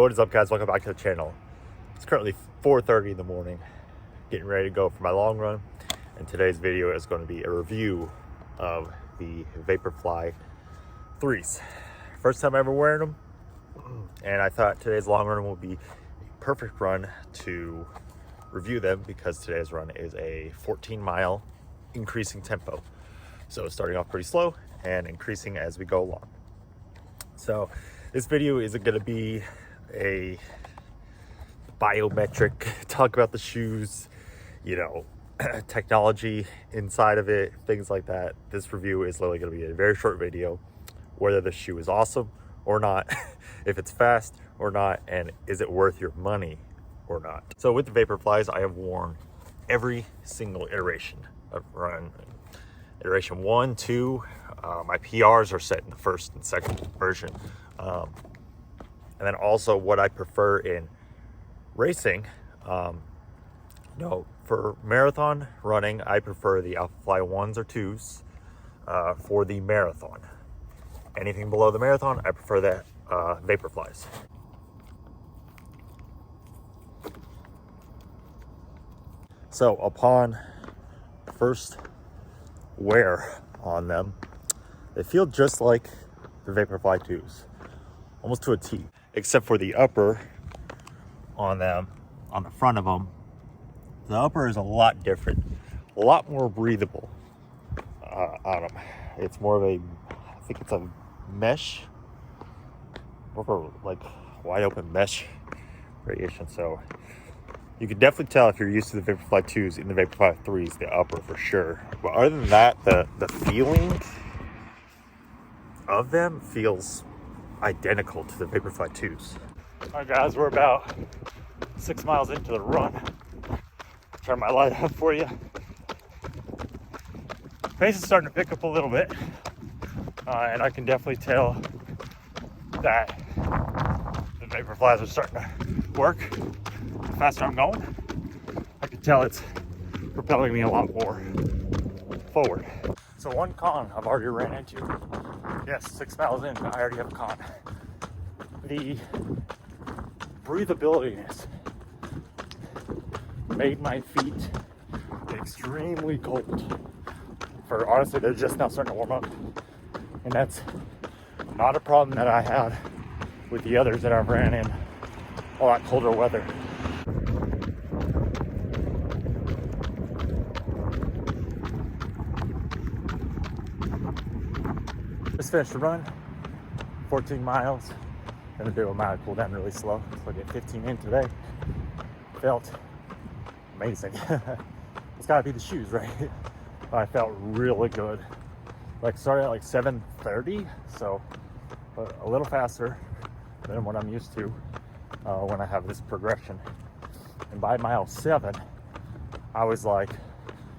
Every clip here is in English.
What is up, guys? Welcome back to the channel. It's currently 4:30 in the morning, getting ready to go for my long run, and today's video is going to be a review of the Vaporfly 3s. First time ever wearing them, and I thought today's long run will be a perfect run to review them because today's run is a 14-mile increasing tempo. So starting off pretty slow and increasing as we go along. So this video isn't going to be a biometric talk about the shoes, technology inside of it, things like that. This review is literally going to be a very short video, whether the shoe is awesome or not, if it's fast or not, and is it worth your money or not. So with the Vaporflies, I have worn every single iteration of run. Iteration 1, 2, my PRs are set in the first and second version. And then also what I prefer in racing, for marathon running, I prefer the Vaporfly 1s or 2s for the marathon. Anything below the marathon, I prefer the Vaporflies. So upon first wear on them, they feel just like the Vaporfly 2s, almost to a T, except for the upper on them, on the front of them. The upper is a lot different, a lot more breathable on them. It's more of a, I think it's a mesh, more of a like wide open mesh radiation. So you can definitely tell if you're used to the Vaporfly 2s in the Vaporfly 3s, the upper for sure. But other than that, the feeling of them feels identical to the Vaporfly 2s. All right, guys, we're about 6 miles into the run. Turn my light up for you. Pace is starting to pick up a little bit, and I can definitely tell that the Vaporflies are starting to work. The faster I'm going, I can tell it's propelling me a lot more forward. So one con I've already ran into. Yes, 6 miles in, I already have a con. The breathability made my feet extremely cold. For honestly, they're just now starting to warm up. And that's not a problem that I had with the others that I've ran in a lot colder weather. Just finished the run, 14 miles. Gonna do a mile cool down really slow. So I get 15 in today. Felt amazing. It's gotta be the shoes, right? I felt really good. Like started at like 7:30, so a little faster than what I'm used to when I have this progression. And by mile 7, I was like,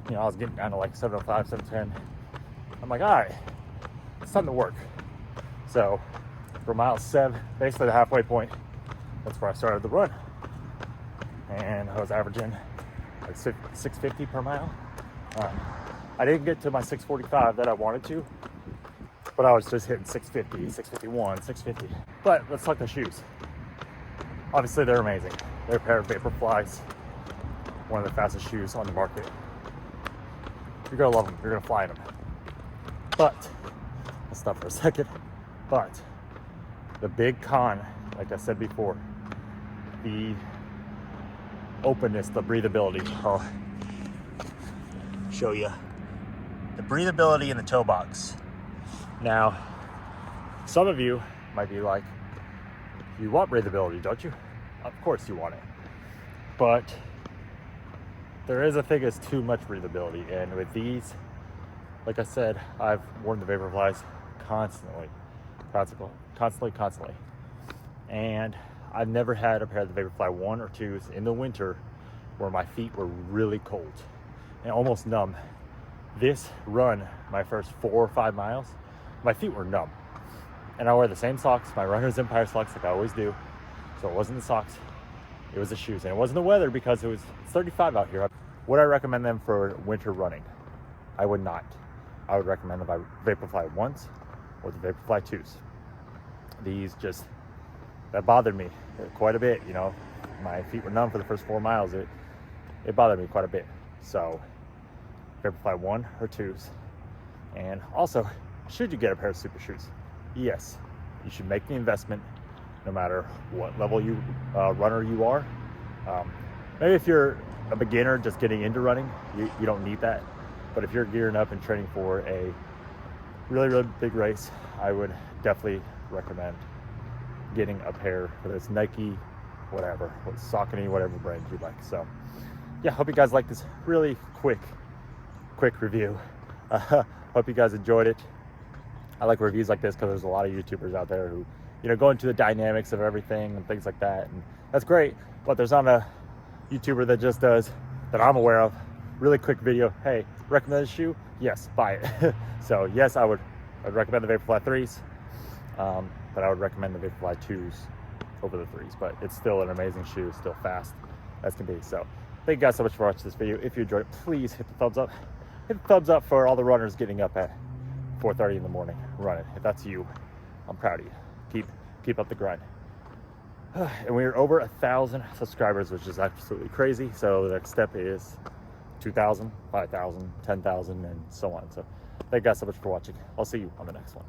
I was getting down to like 7:05, 7:10. I'm like, all right, it's time to work. So for mile 7, basically the halfway point, that's where I started the run. And I was averaging like 650 per mile. I didn't get to my 645 that I wanted to, but I was just hitting 650, 651, 650. But let's talk the shoes. Obviously they're amazing. They're a pair of Vaporflies, one of the fastest shoes on the market. You're gonna love them, you're gonna fly in them. But, let's stop for a second. But, the big con, like I said before, the openness, the breathability. I'll show you. The breathability in the toe box. Now, some of you might be like, you want breathability, don't you? Of course you want it. But there is a thing as too much breathability. And with these, like I said, I've worn the Vaporflies constantly. And I've never had a pair of the Vaporfly 1 or 2s in the winter where my feet were really cold and almost numb. This run, my first 4 or 5 miles, my feet were numb. And I wear the same socks, my Runner's Empire socks, like I always do. So it wasn't the socks, it was the shoes. And it wasn't the weather because it's 35 out here. Would I recommend them for winter running? I would not. I would recommend the Vaporfly 1s or the Vaporfly 2s. These just that bothered me quite a bit. You know, my feet were numb for the first 4 miles. It bothered me quite a bit. So Vaporfly 1 or 2s. And also, should you get a pair of super shoes? Yes, you should make the investment no matter what level you runner you are. Maybe if you're a beginner just getting into running, you don't need that. But if you're gearing up and training for a really, really big race, I would definitely recommend getting a pair, whether it's Nike, whatever, Saucony, whatever brand you like. So yeah, hope you guys like this really quick review. Hope you guys enjoyed it. I like reviews like this because there's a lot of YouTubers out there who, you know, go into the dynamics of everything and things like that, and that's great. But there's not a YouTuber that just does, that I'm aware of, really quick video. Hey, recommend a shoe? Yes, buy it. So yes, I'd recommend the Vaporfly 3s, but I would recommend the Vaporfly 2s over the 3s. But it's still an amazing shoe, still fast as can be. So thank you guys so much for watching this video. If you enjoyed it, please hit the thumbs up. Hit the thumbs up for all the runners getting up at 4:30 in the morning running. If that's you, I'm proud of you. Keep up the grind. And we're over 1,000 subscribers, which is absolutely crazy. So the next step is 2,000, 5,000, 10,000, and so on. So thank you guys so much for watching. I'll see you on the next one.